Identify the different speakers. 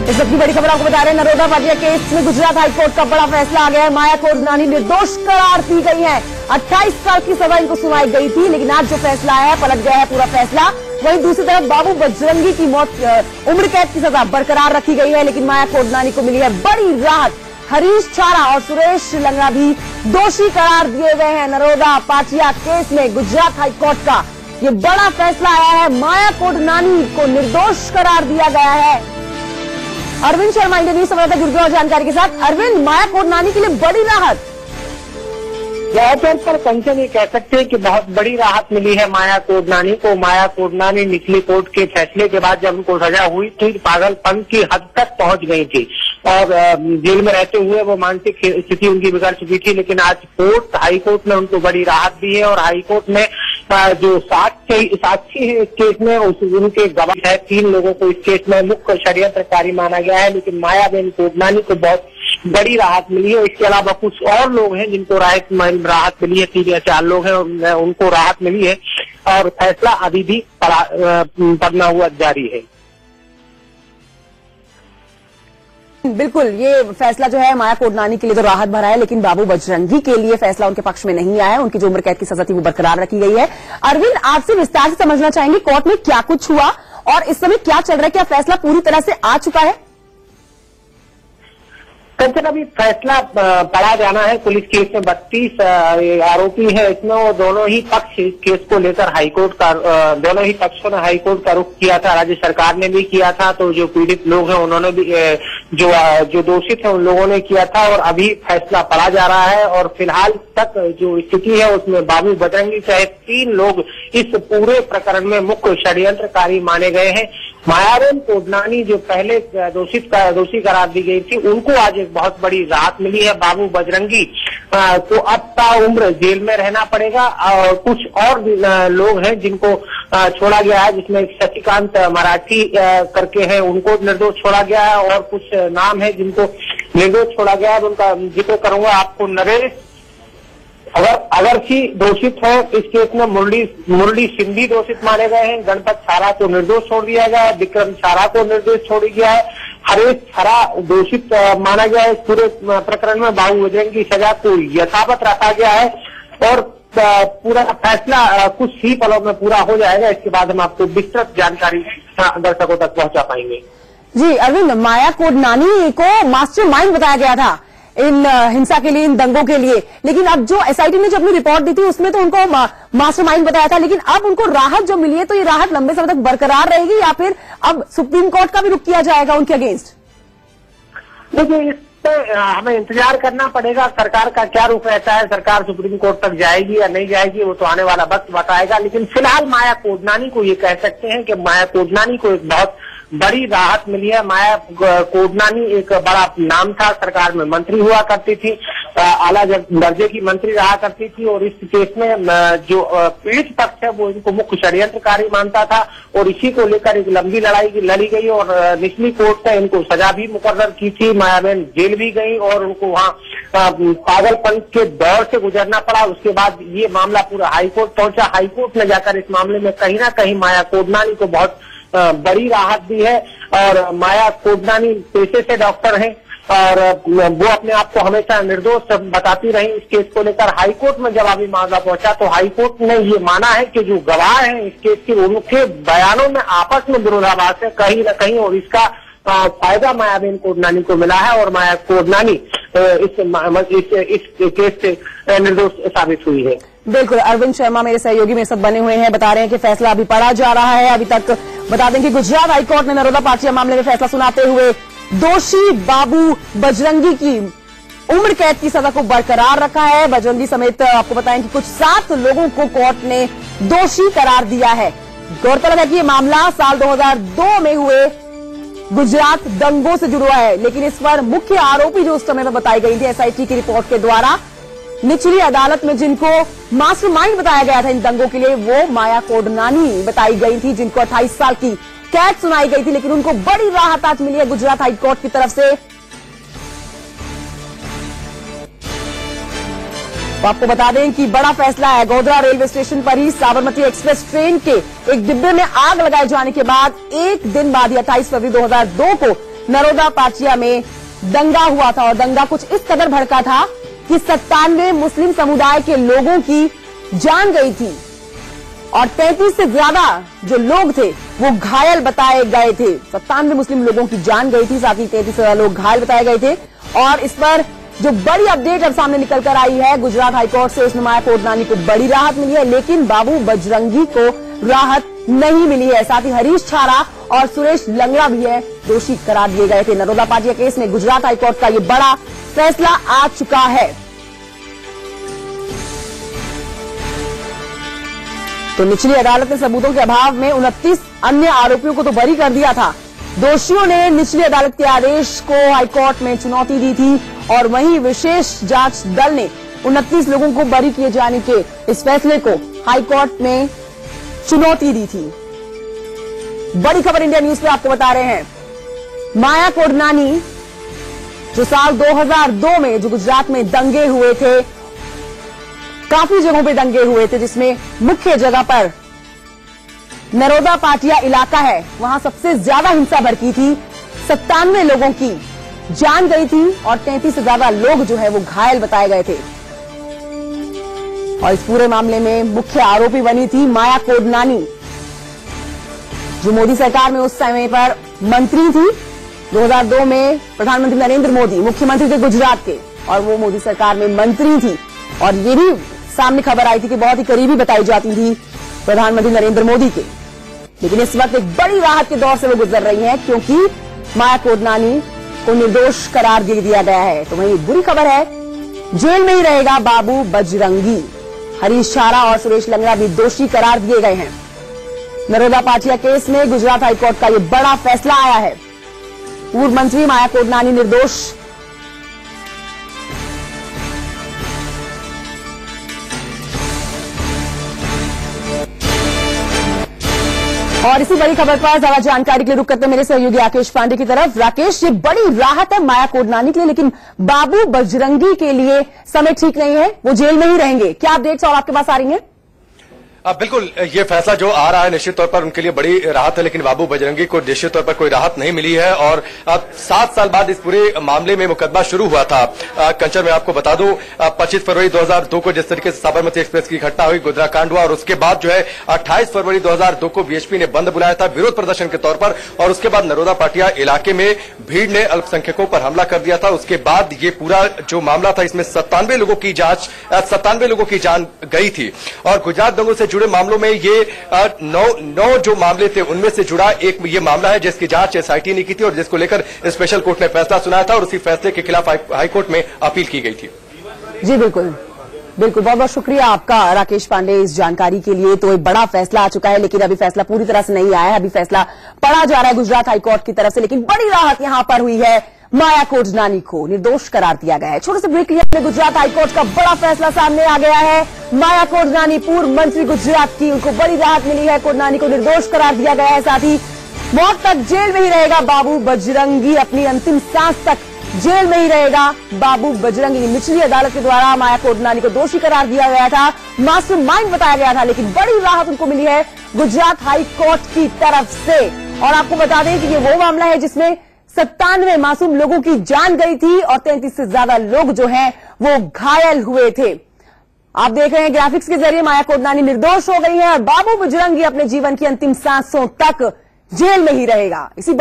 Speaker 1: इस वक्त की बड़ी खबर आपको बता रहे हैं, नरोदा पाटिया केस में गुजरात हाईकोर्ट का बड़ा फैसला आ गया है। माया कोडनानी निर्दोष करार दी गई है। 28 साल की सजा इनको सुनाई गई थी, लेकिन आज जो फैसला है पलट गया है पूरा फैसला। वहीं दूसरी तरफ बाबू बजरंगी की मौत, उम्र कैद की सजा बरकरार रखी गई है, लेकिन माया कोडनानी को मिली है बड़ी राहत। हरीश छारा और सुरेश लंगड़ा भी दोषी करार दिए गए हैं। नरोदा पाटिया केस में गुजरात हाईकोर्ट का ये बड़ा फैसला आया है। माया कोडनानी को निर्दोष करार दिया गया है। अरविंद शर्मा इंडिया न्यूज संवाददाता जुड़ गए और जानकारी के साथ। अरविंद, माया कोडनानी के लिए बड़ी राहत।
Speaker 2: न्यायालय पर कंचन ये कह सकते हैं कि बहुत बड़ी राहत मिली है माया कोडनानी को। माया कोडनानी निचली कोर्ट के फैसले के बाद जब उनको सजा हुई थी, पागलपन की हद तक पहुंच गई थी और जेल में रहते हुए वो मानसिक स्थिति उनकी बिगड़ चुकी थी। लेकिन आज हाई कोर्ट ने उनको बड़ी राहत दी है और हाई कोर्ट ने जो साक्षी है इस केस में, उनके गवाह है 3 लोगों को इस केस में मुख्य षड्यंत्रकारी माना गया है। लेकिन मायाबेन कोडनानी को बहुत बड़ी राहत मिली है। इसके अलावा कुछ और लोग हैं जिनको राहत मिली है, 3 या 4 लोग हैं, उनको राहत मिली है और फैसला अभी भी पढ़ना हुआ जारी है।
Speaker 1: बिल्कुल, ये फैसला जो है माया कोडनानी के लिए तो राहत भरा है, लेकिन बाबू बजरंगी के लिए फैसला उनके पक्ष में नहीं आया है। उनकी जो उम्र कैद की सजा थी वो बरकरार रखी गई है। अरविंद, आपसे विस्तार से समझना चाहेंगे कोर्ट में क्या कुछ हुआ और इस समय क्या चल रहा है, क्या फैसला पूरी तरह से आ चुका है?
Speaker 2: कंचन, अभी फैसला पढ़ा जाना है। पुलिस केस में 32 आरोपी है इसमें, और दोनों ही पक्ष इस केस को लेकर दोनों ही पक्षों ने हाईकोर्ट का रुख किया था। राज्य सरकार ने भी किया था, तो जो पीड़ित लोग हैं उन्होंने भी, जो दोषित है उन लोगों ने किया था। और अभी फैसला पढ़ा जा रहा है और फिलहाल तक जो स्थिति है उसमें बाबू बजरंगी सहित 3 लोग इस पूरे प्रकरण में मुख्य षड्यंत्रकारी माने गए हैं। मायाबेन कोडनानी जो पहले दोषी करार दी गई थी, उनको आज एक बहुत बड़ी राहत मिली है। बाबू बजरंगी तो अब ताउम्र जेल में रहना पड़ेगा। और कुछ और लोग हैं जिनको छोड़ा गया है, जिसमें शशिकांत मराठी करके हैं, उनको निर्दोष छोड़ा गया है। और कुछ नाम है जिनको निर्दोष छोड़ा गया है, उनका जिक्र करूंगा आपको। नरेश अगरची दोषित है इस केस में। मुरली सिंधी दोषित माने गए हैं। गणपत छारा को निर्दोष छोड़ दिया गया है। विक्रम छारा को निर्दोष छोड़ दिया है। हरीश छारा दोषित माना गया है इस पूरे प्रकरण में। बाबू बजरंगी की सजा को यथावत रखा गया है और पूरा फैसला कुछ ही पलों में पूरा हो जाएगा। इसके बाद हम आपको विस्तृत जानकारी दर्शकों तक पहुंचा पाएंगे।
Speaker 1: जी अरविंद, माया कोडनानी को मास्टरमाइंड बताया गया था इन हिंसा के लिए, इन दंगों के लिए, लेकिन अब जो एसआईटी ने जो अपनी रिपोर्ट दी थी उसमें तो उनको मास्टरमाइंड बताया था। लेकिन अब उनको राहत जो मिली है, तो ये राहत लंबे समय तक बरकरार रहेगी या फिर अब सुप्रीम कोर्ट का भी रुख किया जाएगा उनके अगेंस्ट?
Speaker 2: देखिए, इस पे हमें इंतजार करना पड़ेगा सरकार का क्या रुख रहता है। सरकार सुप्रीम कोर्ट तक जाएगी या नहीं जाएगी, वो तो आने वाला वक्त बताएगा। लेकिन फिलहाल माया कोडनानी को ये कह सकते हैं कि माया कोडनानी को एक बहुत बड़ी राहत मिली है। माया कोडनानी एक बड़ा नाम था, सरकार में मंत्री हुआ करती थी, आला दर्जे की मंत्री रहा करती थी। और इस केस में जो पीड़ित पक्ष है वो इनको मुख्य षड्यंत्रकारी मानता था और इसी को लेकर एक लंबी लड़ाई लड़ी गई और निचली कोर्ट ने इनको सजा भी मुकर्रर की थी। मायाबेन जेल भी गई और उनको वहाँ पागलपन के दौर से गुजरना पड़ा। उसके बाद ये मामला पूरा हाईकोर्ट पहुंचा। हाईकोर्ट ने जाकर इस मामले में कहीं ना कहीं माया कोडनानी को बहुत बड़ी राहत दी है। और माया कोडनानी पेशे से डॉक्टर हैं और वो अपने आप को हमेशा निर्दोष बताती रही। इस केस को लेकर हाईकोर्ट में जब अभी मामला पहुंचा तो हाईकोर्ट ने ये माना है कि जो गवाह हैं इस केस के, उनके बयानों में आपस में विरोधाभास है कहीं न कहीं, और इसका फायदा मायाबेन कोडनानी को मिला है और माया कोडनानी इस केस से निर्दोष साबित हुई है।
Speaker 1: बिल्कुल, अरविंद शर्मा मेरे सहयोगी मेरे साथ बने हुए हैं, बता रहे हैं कि फैसला अभी पढ़ा जा रहा है। अभी तक बता दें कि गुजरात हाईकोर्ट ने नरोदा पाटिया मामले में फैसला सुनाते हुए दोषी बाबू बजरंगी की उम्र कैद की सजा को बरकरार रखा है। बजरंगी समेत आपको बताएं कि कुछ 7 लोगों को कोर्ट ने दोषी करार दिया है। गौरतलब है कि ये मामला साल 2002 में हुए गुजरात दंगों से जुड़ा है, लेकिन इस पर मुख्य आरोपी जो उस समय में बताई गई थी एसआईटी की रिपोर्ट के द्वारा, निचली अदालत में जिनको मास्टरमाइंड बताया गया था इन दंगों के लिए, वो माया कोडनानी बताई गई थी, जिनको 28 साल की कैद सुनाई गई थी। लेकिन उनको बड़ी राहत आज मिली है गुजरात हाईकोर्ट की तरफ से। तो आपको बता दें कि बड़ा फैसला है। गोधरा रेलवे स्टेशन पर ही साबरमती एक्सप्रेस ट्रेन के एक डिब्बे में आग लगाए जाने के बाद एक दिन बाद 28 फरवरी 2002 को नरोदा पाटिया में दंगा हुआ था और दंगा कुछ इस कदर भड़का था कि 97 मुस्लिम समुदाय के लोगों की जान गई थी और 33 से ज्यादा जो लोग थे वो घायल बताए गए थे। 97 मुस्लिम लोगों की जान गई थी, साथ ही 33 से ज्यादा लोग घायल बताए गए थे। और इस पर जो बड़ी अपडेट अब सामने निकल कर आई है, गुजरात हाईकोर्ट से उसमें माया कोडनानी को बड़ी राहत मिली है, लेकिन बाबू बजरंगी को राहत नहीं मिली है। साथ ही हरीश छारा और सुरेश लंगड़ा भी है दोषी करार दिए गए थे। नरोदा पाटिया केस में गुजरात हाईकोर्ट का ये बड़ा फैसला आ चुका है। तो निचली अदालत ने सबूतों के अभाव में 29 अन्य आरोपियों को तो बरी कर दिया था। दोषियों ने निचली अदालत के आदेश को हाईकोर्ट में चुनौती दी थी और वहीं विशेष जांच दल ने 29 लोगों को बरी किए जाने के इस फैसले को हाईकोर्ट में चुनौती दी थी। बड़ी खबर इंडिया न्यूज पे आपको बता रहे हैं, माया कोडनानी जो साल 2002 में जो गुजरात में दंगे हुए थे, काफी जगहों पे दंगे हुए थे, जिसमें मुख्य जगह पर नरोदा पाटिया इलाका है, वहां सबसे ज्यादा हिंसा भड़की थी। 97 लोगों की जान गई थी और 33 से ज्यादा लोग जो है वो घायल बताए गए थे। और इस पूरे मामले में मुख्य आरोपी बनी थी माया कोडनानी, जो मोदी सरकार में उस समय पर मंत्री थी। 2002 में प्रधानमंत्री नरेंद्र मोदी मुख्यमंत्री थे गुजरात के और वो मोदी सरकार में मंत्री थी। और ये भी सामने खबर आई थी कि बहुत ही करीबी बताई जाती थी प्रधानमंत्री नरेंद्र मोदी के। लेकिन इस वक्त एक बड़ी राहत के दौर से वो गुजर रही हैं, क्योंकि माया कोडनानी को निर्दोष करार दे दिया गया है। तो वहीं बुरी खबर है, जेल में ही रहेगा बाबू बजरंगी। हरीश छारा और सुरेश लंगड़ा भी दोषी करार दिए गए हैं। नरोदा पाटिया केस में गुजरात हाईकोर्ट का ये बड़ा फैसला आया है। पूर्व मंत्री माया कोडनानी निर्दोष। और इसी बड़ी खबर पर ज्यादा जानकारी के लिए रुक करते मेरे सहयोगी राकेश पांडे की तरफ। राकेश, ये बड़ी राहत है माया कोडनानी के लिए, लेकिन बाबू बजरंगी के लिए समय ठीक नहीं है, वो जेल में ही रहेंगे। क्या अपडेट्स और आपके पास आ रही हैं?
Speaker 3: बिल्कुल, ये फैसला जो आ रहा है निश्चित तौर पर उनके लिए बड़ी राहत है, लेकिन बाबू बजरंगी को निश्चित तौर पर कोई राहत नहीं मिली है। और 7 साल बाद इस पूरे मामले में मुकदमा शुरू हुआ था। कंचन में आपको बता दूं, 25 फरवरी 2002 को जिस तरीके से साबरमती एक्सप्रेस की घटना हुई, गोधरा कांड हुआ, और उसके बाद जो है 28 फरवरी 2002 को बीएचपी ने बंद बुलाया था विरोध प्रदर्शन के तौर पर। और उसके बाद नरोदा पाटिया इलाके में भीड़ ने अल्पसंख्यकों पर हमला कर दिया था। उसके बाद ये पूरा जो मामला था, इसमें 97 लोगों की 97 लोगों की जान गई थी। और गुजरात दंगों से जुड़े मामलों में ये 9 जो मामले थे, उनमें से जुड़ा एक ये मामला है जिसकी जांच एसआईटी ने की थी और जिसको लेकर स्पेशल कोर्ट ने फैसला सुनाया था और उसी फैसले के खिलाफ हाईकोर्ट में अपील की गई थी।
Speaker 1: जी बिल्कुल, बहुत बहुत शुक्रिया आपका राकेश पांडे इस जानकारी के लिए। तो एक बड़ा फैसला आ चुका है, लेकिन अभी फैसला पूरी तरह से नहीं आया है, अभी फैसला पढ़ा जा रहा है गुजरात हाईकोर्ट की तरफ से। लेकिन बड़ी राहत यहां पर हुई है, माया कोडनानी को निर्दोष करार दिया गया है। छोटे से ब्रेक लिए गुजरात हाईकोर्ट का बड़ा फैसला सामने आ गया है। माया कोडनानी पूर्व मंत्री गुजरात की, उनको बड़ी राहत मिली है, कोडनानी को निर्दोष करार दिया गया है। साथ ही मौत तक जेल में ही रहेगा बाबू बजरंगी, अपनी अंतिम सांस तक जेल में ही रहेगा बाबू बजरंगी। निचली अदालत के द्वारा माया कोडनानी को दोषी करार दिया गया था, मास्टरमाइंड बताया गया था, लेकिन बड़ी राहत उनको मिली है गुजरात हाईकोर्ट की तरफ से। और आपको बता दें कि ये वो मामला है जिसमें 97 मासूम लोगों की जान गई थी और 33 से ज्यादा लोग जो हैं वो घायल हुए थे। आप देख रहे हैं ग्राफिक्स के जरिए माया कोडनानी निर्दोष हो गई है और बाबू बजरंगी अपने जीवन की अंतिम सांसों तक जेल में ही रहेगा। इसी